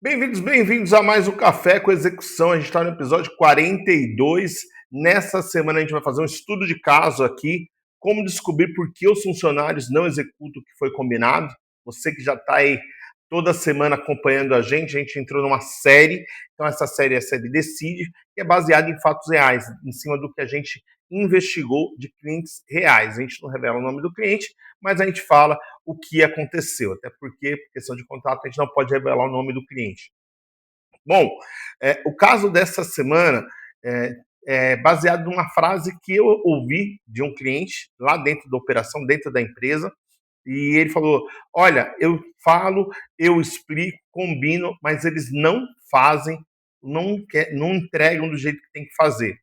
Bem-vindos a mais um Café com Execução. A gente está no episódio 42. Nessa semana a gente vai fazer um estudo de caso aqui, como descobrir por que os funcionários não executam o que foi combinado. Você que já está aí toda semana acompanhando a gente entrou numa série. Então essa série é a série Decide, que é baseada em fatos reais, em cima do que a gente investigou de clientes reais. A gente não revela o nome do cliente, mas a gente fala o que aconteceu, até porque, por questão de contrato, a gente não pode revelar o nome do cliente. Bom, o caso dessa semana é baseado numa frase que eu ouvi de um cliente lá dentro da operação, dentro da empresa, e ele falou: Olha, eu falo, eu explico, combino, mas eles não fazem, não entregam do jeito que tem que fazer.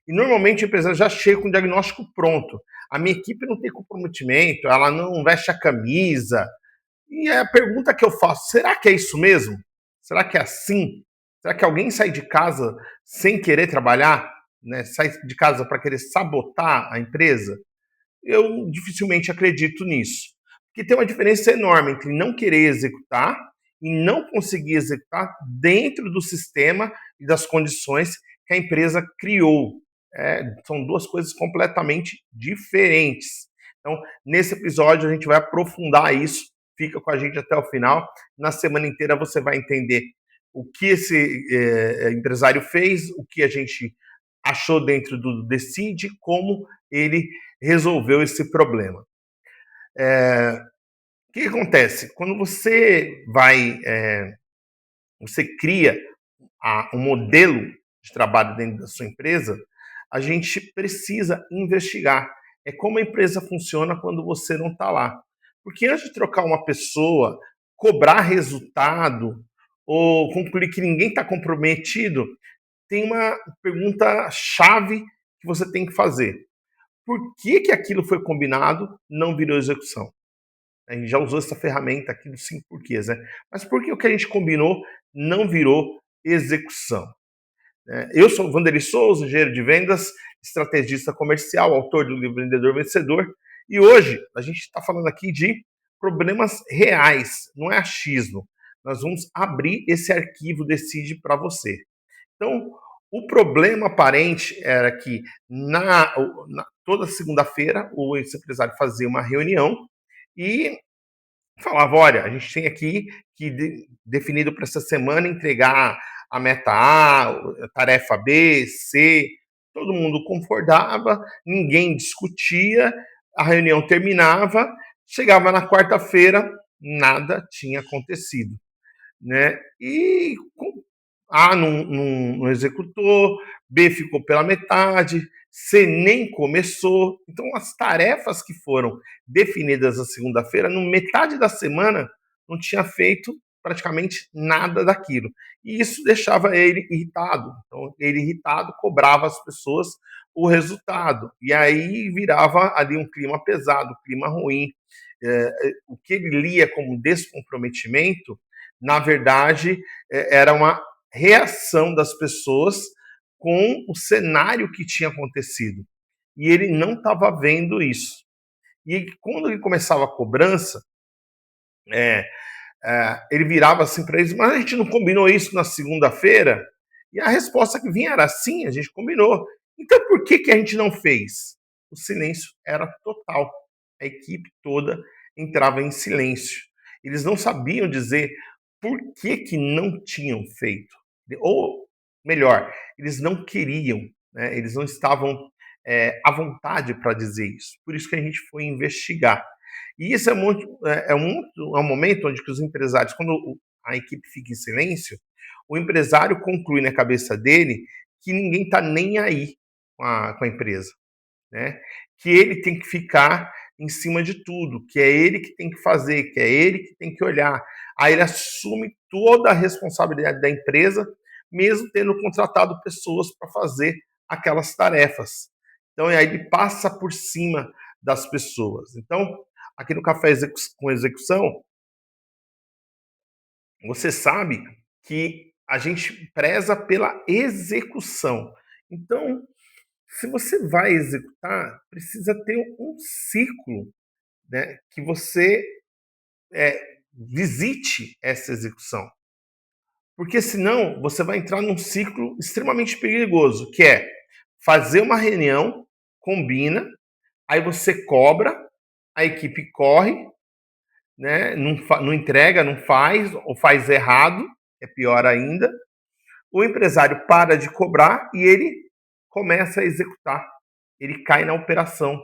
E normalmente a empresa já chega com o diagnóstico pronto. A minha equipe não tem comprometimento, ela não veste a camisa, e a pergunta que eu faço, será que é isso mesmo? Será que é assim? Será que alguém sai de casa sem querer trabalhar? Né? Sai de casa para querer sabotar a empresa? Eu dificilmente acredito nisso. Porque tem uma diferença enorme entre não querer executar e não conseguir executar dentro do sistema e das condições que a empresa criou. São duas coisas completamente diferentes. Então, nesse episódio, a gente vai aprofundar isso. Fica com a gente até o final. Na semana inteira, você vai entender o que esse empresário fez, o que a gente achou dentro do Decide, como ele resolveu esse problema. O que acontece? Quando você cria um modelo de trabalho dentro da sua empresa, a gente precisa investigar. É como a empresa funciona quando você não está lá. Porque antes de trocar uma pessoa, cobrar resultado ou concluir que ninguém está comprometido, tem uma pergunta chave que você tem que fazer. Por que aquilo foi combinado não virou execução? A gente já usou essa ferramenta aqui dos 5 porquês, né? Mas por que o que a gente combinou não virou execução? Eu sou o Vanderlei Souza, engenheiro de vendas, estrategista comercial, autor do livro Vendedor Vencedor, e hoje a gente está falando aqui de problemas reais, não é achismo. Nós vamos abrir esse arquivo Decide para você. Então, o problema aparente era que toda segunda-feira o ex-empresário fazia uma reunião e falava: olha, a gente tem aqui que definido para essa semana entregar a meta A, a tarefa B, C. Todo mundo concordava, ninguém discutia, a reunião terminava, chegava na quarta-feira, nada tinha acontecido, né? E A não executou, B ficou pela metade, C nem começou. Então, as tarefas que foram definidas na segunda-feira, no metade da semana, não tinha feito praticamente nada daquilo. E isso deixava ele irritado. Então, ele irritado cobrava as pessoas o resultado. E aí virava ali um clima pesado, um clima ruim. O que ele lia como descomprometimento, na verdade, era uma reação das pessoas com o cenário que tinha acontecido. E ele não estava vendo isso. E quando ele começava a cobrança, é, ele virava assim para eles: mas a gente não combinou isso na segunda-feira? E a resposta que vinha era: sim, a gente combinou. Então por que a gente não fez? O silêncio era total. A equipe toda entrava em silêncio. Eles não sabiam dizer por que não tinham feito. Ou, melhor, eles não queriam, né? Eles não estavam à vontade para dizer isso. Por isso que a gente foi investigar. E isso é um momento onde que os empresários, quando a equipe fica em silêncio, o empresário conclui na cabeça dele que ninguém está nem aí com a empresa, né? Que ele tem que ficar em cima de tudo, que é ele que tem que fazer, que é ele que tem que olhar. Aí ele assume toda a responsabilidade da empresa, mesmo tendo contratado pessoas para fazer aquelas tarefas. Então, aí ele passa por cima das pessoas. Então, aqui no Café com Execução, você sabe que a gente preza pela execução. Então, se você vai executar, precisa ter um ciclo, né, que você visite essa execução. Porque senão você vai entrar num ciclo extremamente perigoso, que é fazer uma reunião, combina, aí você cobra, a equipe corre, né? Não entrega, não faz, ou faz errado, é pior ainda. O empresário para de cobrar e ele começa a executar. Ele cai na operação.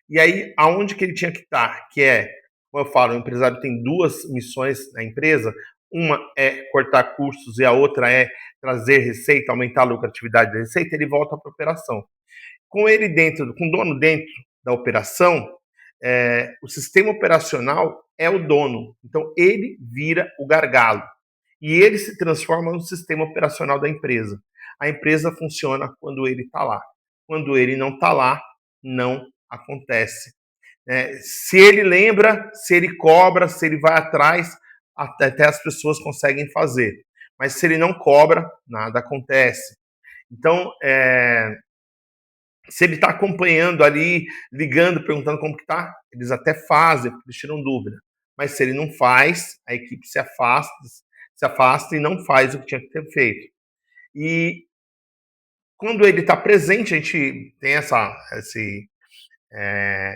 E aí, aonde que ele tinha que estar? Que é, como eu falo, o empresário tem duas missões na empresa. Uma é cortar custos e a outra é trazer receita, aumentar a lucratividade da receita. Ele volta para a operação. Com ele dentro, com o dono dentro da operação, o sistema operacional é o dono. Então, ele vira o gargalo. E ele se transforma no sistema operacional da empresa. A empresa funciona quando ele está lá. Quando ele não está lá, não acontece. Se ele lembra, se ele cobra, se ele vai atrás, até as pessoas conseguem fazer. Mas se ele não cobra, nada acontece. Então, se ele está acompanhando ali, ligando, perguntando como que está, eles até fazem, porque eles tiram dúvida. Mas se ele não faz, a equipe se afasta e não faz o que tinha que ter feito. E quando ele está presente, a gente tem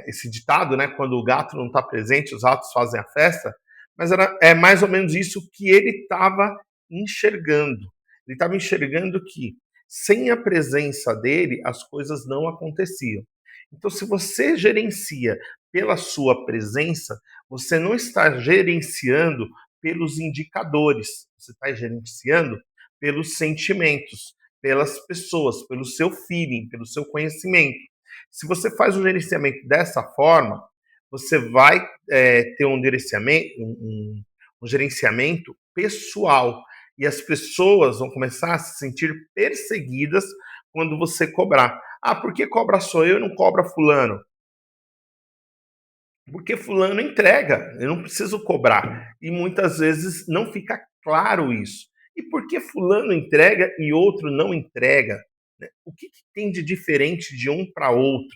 esse ditado, né? Quando o gato não está presente, os ratos fazem a festa. Mas é mais ou menos isso que ele estava enxergando. Ele estava enxergando que sem a presença dele, as coisas não aconteciam. Então, se você gerencia pela sua presença, você não está gerenciando pelos indicadores, você está gerenciando pelos sentimentos, pelas pessoas, pelo seu feeling, pelo seu conhecimento. Se você faz o gerenciamento dessa forma, você vai ter um gerenciamento pessoal. E as pessoas vão começar a se sentir perseguidas quando você cobrar. Ah, por que cobra só eu e não cobra fulano? Porque fulano entrega, eu não preciso cobrar. E muitas vezes não fica claro isso. E por que fulano entrega e outro não entrega? Né? O que tem de diferente de um para outro?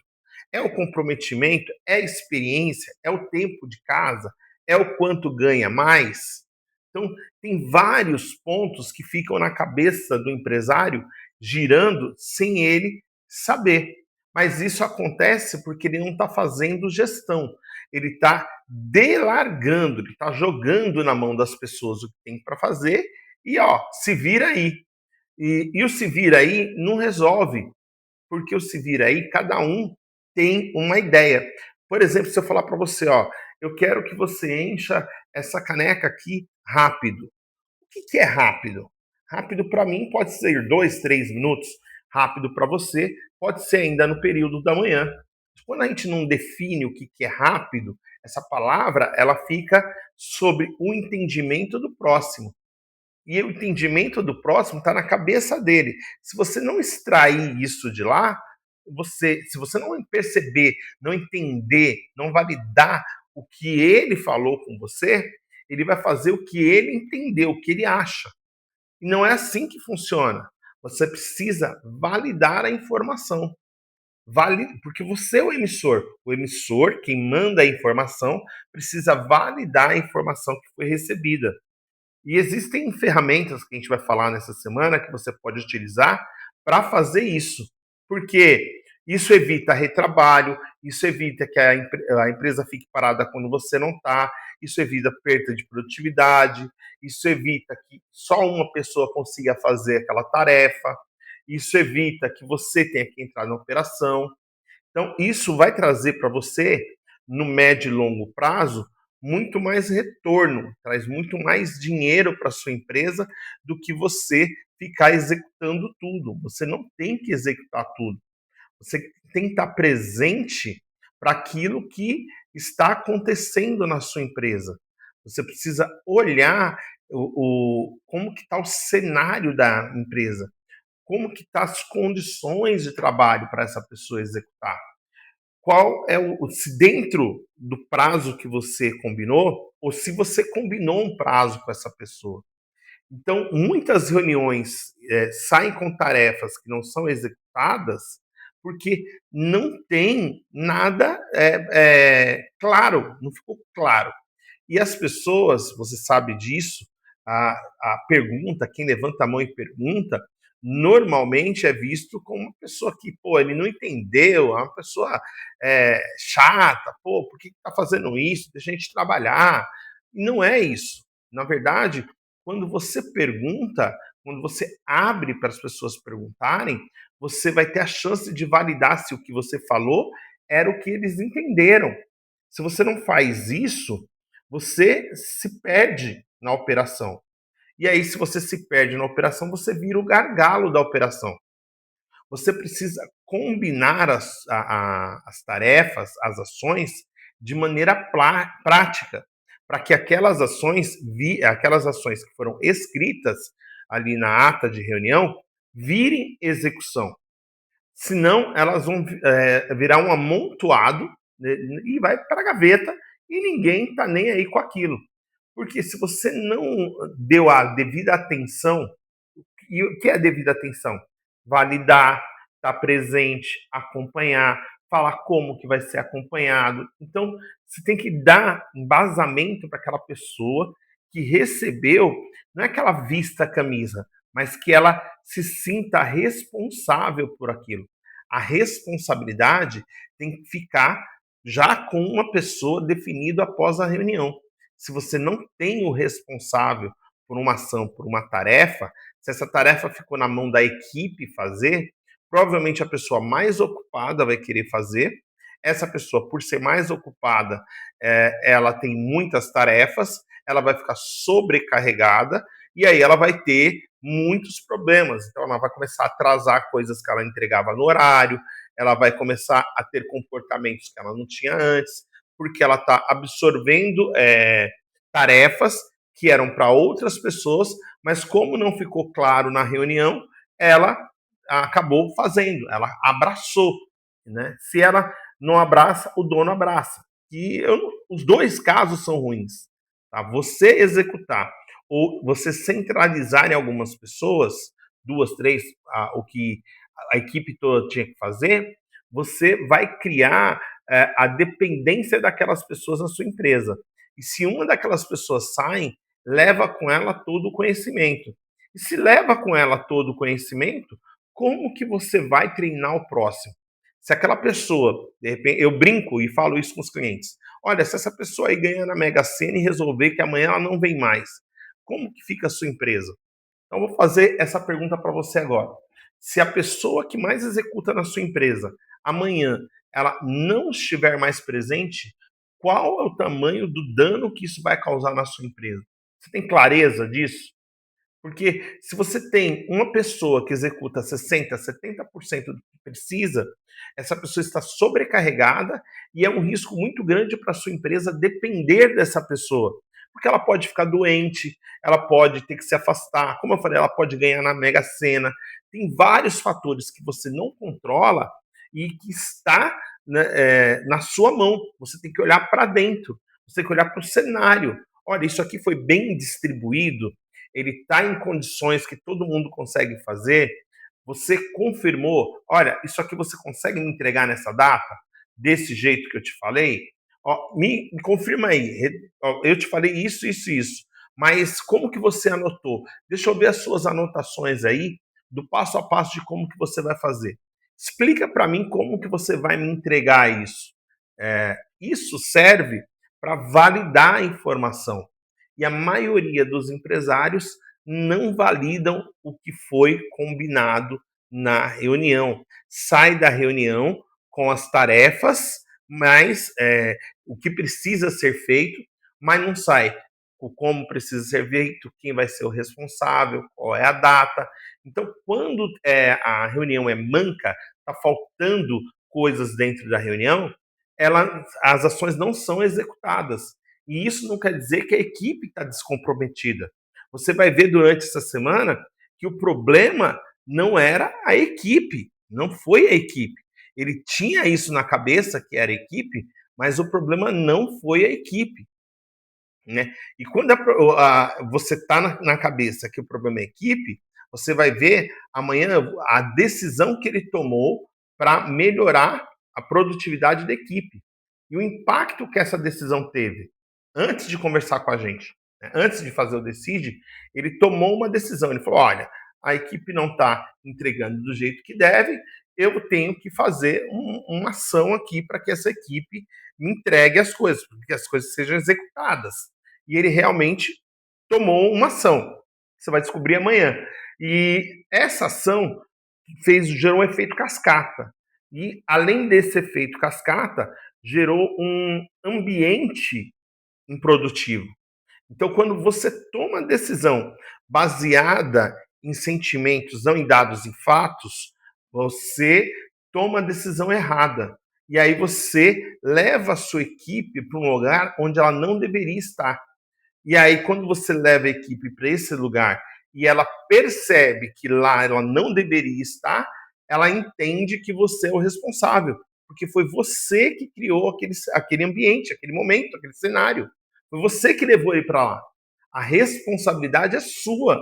É o comprometimento? É a experiência? É o tempo de casa? É o quanto ganha mais? Então, tem vários pontos que ficam na cabeça do empresário girando sem ele saber. Mas isso acontece porque ele não está fazendo gestão. Ele está delargando, ele está jogando na mão das pessoas o que tem para fazer e, ó, se vira aí. E o se vira aí não resolve, porque o se vira aí, cada um tem uma ideia. Por exemplo, se eu falar para você, ó, eu quero que você encha essa caneca aqui rápido. O que é rápido? Rápido para mim pode ser 2, 3 minutos. Rápido para você pode ser ainda no período da manhã. Quando a gente não define o que é rápido, essa palavra ela fica sobre o entendimento do próximo. E o entendimento do próximo está na cabeça dele. Se você não extrair isso de lá, se você não perceber, não entender, não validar o que ele falou com você, ele vai fazer o que ele entendeu, o que ele acha. E não é assim que funciona. Você precisa validar a informação. Porque você é o emissor. O emissor, quem manda a informação, precisa validar a informação que foi recebida. E existem ferramentas que a gente vai falar nessa semana que você pode utilizar para fazer isso. Porque isso evita retrabalho, isso evita que a empresa fique parada quando você não está, isso evita perda de produtividade, isso evita que só uma pessoa consiga fazer aquela tarefa, isso evita que você tenha que entrar na operação. Então, isso vai trazer para você, no médio e longo prazo, muito mais retorno, traz muito mais dinheiro para sua empresa do que você ficar executando tudo. Você não tem que executar tudo. Você tem que estar presente para aquilo que está acontecendo na sua empresa. Você precisa olhar como que está o cenário da empresa, como que estão as condições de trabalho para essa pessoa executar. Qual é se dentro do prazo que você combinou, ou se você combinou um prazo com essa pessoa. Então, muitas reuniões saem com tarefas que não são executadas porque não tem nada claro, não ficou claro. E as pessoas, você sabe disso, a pergunta, quem levanta a mão e pergunta, normalmente é visto como uma pessoa que, pô, ele não entendeu, é uma pessoa chata, pô, por que está fazendo isso? Deixa a gente trabalhar. E não é isso. Na verdade, quando você pergunta, quando você abre para as pessoas perguntarem, você vai ter a chance de validar se o que você falou era o que eles entenderam. Se você não faz isso, você se perde na operação. E aí, se você se perde na operação, você vira o gargalo da operação. Você precisa combinar as tarefas, as ações, de maneira prática, para que aquelas ações que foram escritas ali na ata de reunião virem execução. Senão, elas vão virar um amontoado, né, e vai para a gaveta e ninguém está nem aí com aquilo. Porque se você não deu a devida atenção, e o que é a devida atenção? Validar, estar presente, acompanhar, falar como que vai ser acompanhado. Então, você tem que dar embasamento para aquela pessoa que recebeu, não é que ela vista a camisa, mas que ela se sinta responsável por aquilo. A responsabilidade tem que ficar já com uma pessoa definida após a reunião. Se você não tem o responsável por uma ação, por uma tarefa, se essa tarefa ficou na mão da equipe fazer, provavelmente a pessoa mais ocupada vai querer fazer. Essa pessoa, por ser mais ocupada, ela tem muitas tarefas, ela vai ficar sobrecarregada e aí ela vai ter muitos problemas. Então, ela vai começar a atrasar coisas que ela entregava no horário, ela vai começar a ter comportamentos que ela não tinha antes, porque ela está absorvendo tarefas que eram para outras pessoas, mas como não ficou claro na reunião, ela acabou fazendo, ela abraçou. Né? Se ela não abraça, o dono abraça. E os dois casos são ruins. Tá? Você executar ou você centralizar em algumas pessoas, duas, três, o que a equipe toda tinha que fazer, você vai criar a dependência daquelas pessoas na sua empresa. E se uma daquelas pessoas sai, leva com ela todo o conhecimento. E se leva com ela todo o conhecimento, como que você vai treinar o próximo? Se aquela pessoa, de repente, eu brinco e falo isso com os clientes. Olha, se essa pessoa aí ganhar na Mega Sena e resolver que amanhã ela não vem mais, como que fica a sua empresa? Então, eu vou fazer essa pergunta para você agora. Se a pessoa que mais executa na sua empresa, amanhã, ela não estiver mais presente, qual é o tamanho do dano que isso vai causar na sua empresa? Você tem clareza disso? Porque se você tem uma pessoa que executa 60, 70% do que precisa, essa pessoa está sobrecarregada e é um risco muito grande para a sua empresa depender dessa pessoa. Porque ela pode ficar doente, ela pode ter que se afastar, como eu falei, ela pode ganhar na Mega Sena. Tem vários fatores que você não controla e que está, né, na sua mão. Você tem que olhar para dentro, você tem que olhar para o cenário. Olha, isso aqui foi bem distribuído, ele está em condições que todo mundo consegue fazer, você confirmou, olha, isso aqui você consegue me entregar nessa data, desse jeito que eu te falei? Ó, me confirma aí, ó, eu te falei isso, isso, isso, mas como que você anotou? Deixa eu ver as suas anotações aí, do passo a passo de como que você vai fazer. Explica para mim como que você vai me entregar isso. Isso serve para validar a informação. E a maioria dos empresários não validam o que foi combinado na reunião. Sai da reunião com as tarefas, mas o que precisa ser feito, mas não sai o como precisa ser feito, quem vai ser o responsável, qual é a data. Então, quando a reunião é manca, está faltando coisas dentro da reunião, as ações não são executadas. E isso não quer dizer que a equipe está descomprometida. Você vai ver durante essa semana que o problema não era a equipe, não foi a equipe. Ele tinha isso na cabeça, que era a equipe, mas o problema não foi a equipe. Né? E quando você está na cabeça que o problema é a equipe, você vai ver amanhã a decisão que ele tomou para melhorar a produtividade da equipe. E o impacto que essa decisão teve antes de conversar com a gente. né? Antes de fazer o Decide, ele tomou uma decisão. Ele falou: olha, a equipe não está entregando do jeito que deve, eu tenho que fazer uma ação aqui para que essa equipe me entregue as coisas, para que as coisas sejam executadas. E ele realmente tomou uma ação. Você vai descobrir amanhã. E essa ação gerou um efeito cascata. E além desse efeito cascata, gerou um ambiente improdutivo. Então, quando você toma decisão baseada em sentimentos, não em dados e fatos, você toma a decisão errada. E aí você leva a sua equipe para um lugar onde ela não deveria estar. E aí, quando você leva a equipe para esse lugar e ela percebe que lá ela não deveria estar, ela entende que você é o responsável, porque foi você que criou aquele ambiente, aquele momento, aquele cenário. Foi você que levou ele para lá. A responsabilidade é sua.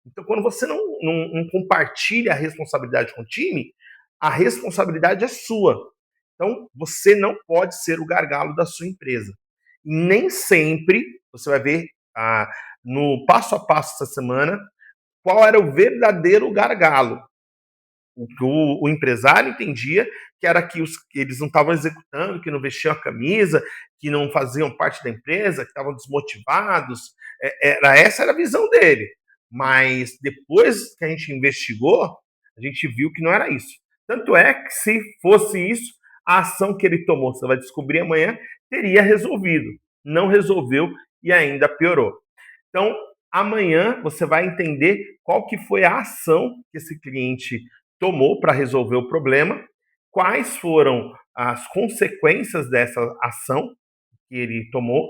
Então, quando você não compartilha a responsabilidade com o time, a responsabilidade é sua. Então, você não pode ser o gargalo da sua empresa. E nem sempre você vai ver no passo a passo essa semana qual era o verdadeiro gargalo. O que o empresário entendia que era que eles não estavam executando, que não vestiam a camisa, que não faziam parte da empresa, que estavam desmotivados. Essa era a visão dele. Mas depois que a gente investigou, a gente viu que não era isso. Tanto é que se fosse isso, a ação que ele tomou, você vai descobrir amanhã, teria resolvido. Não resolveu e ainda piorou. Então, amanhã você vai entender qual que foi a ação que esse cliente tomou para resolver o problema, quais foram as consequências dessa ação que ele tomou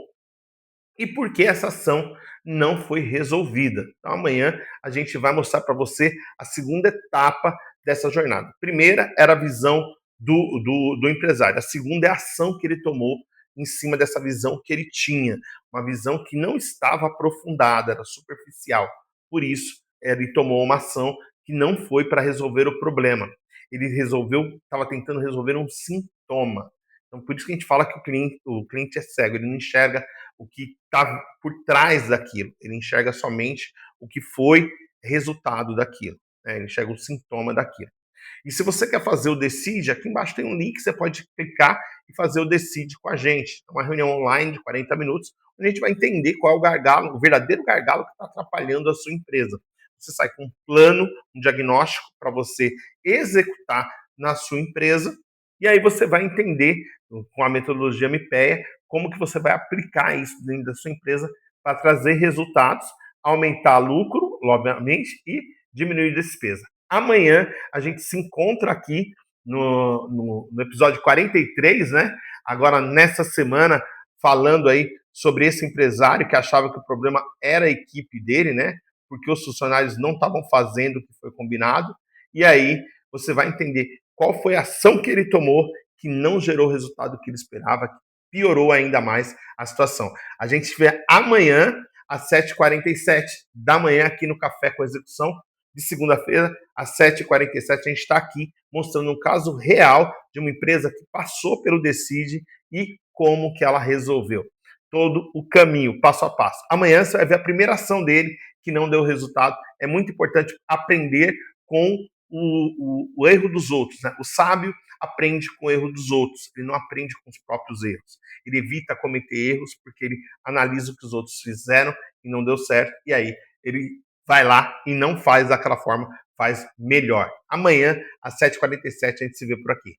e por que essa ação não foi resolvida. Então, amanhã a gente vai mostrar para você a segunda etapa dessa jornada. A primeira era a visão do empresário, a segunda é a ação que ele tomou em cima dessa visão que ele tinha, uma visão que não estava aprofundada, era superficial. Por isso, ele tomou uma ação que não foi para resolver o problema. Ele estava tentando resolver um sintoma. Então, por isso que a gente fala que o cliente é cego, ele não enxerga o que está por trás daquilo, ele enxerga somente o que foi resultado daquilo, né? Ele enxerga o sintoma daquilo. E se você quer fazer o Decide, aqui embaixo tem um link, você pode clicar e fazer o Decide com a gente. É uma reunião online de 40 minutos, onde a gente vai entender qual é o gargalo, o verdadeiro gargalo que está atrapalhando a sua empresa. Você sai com um plano, um diagnóstico para você executar na sua empresa, e aí você vai entender, com a metodologia MIPEA, como que você vai aplicar isso dentro da sua empresa para trazer resultados, aumentar lucro, obviamente, e diminuir despesa. Amanhã a gente se encontra aqui no episódio 43, né? Agora, nessa semana, falando aí sobre esse empresário que achava que o problema era a equipe dele, né? Porque os funcionários não estavam fazendo o que foi combinado. E aí você vai entender qual foi a ação que ele tomou que não gerou o resultado que ele esperava, que piorou ainda mais a situação. A gente se vê amanhã, às 7h47 da manhã, aqui no Café com Execução. De segunda-feira, às 7h47, a gente está aqui mostrando um caso real de uma empresa que passou pelo Decide e como que ela resolveu. Todo o caminho, passo a passo. Amanhã você vai ver a primeira ação dele que não deu resultado. É muito importante aprender com o erro dos outros, né? O sábio aprende com o erro dos outros, ele não aprende com os próprios erros. Ele evita cometer erros porque ele analisa o que os outros fizeram e não deu certo, e aí ele vai lá e não faz daquela forma, faz melhor. Amanhã, às 7h47, a gente se vê por aqui.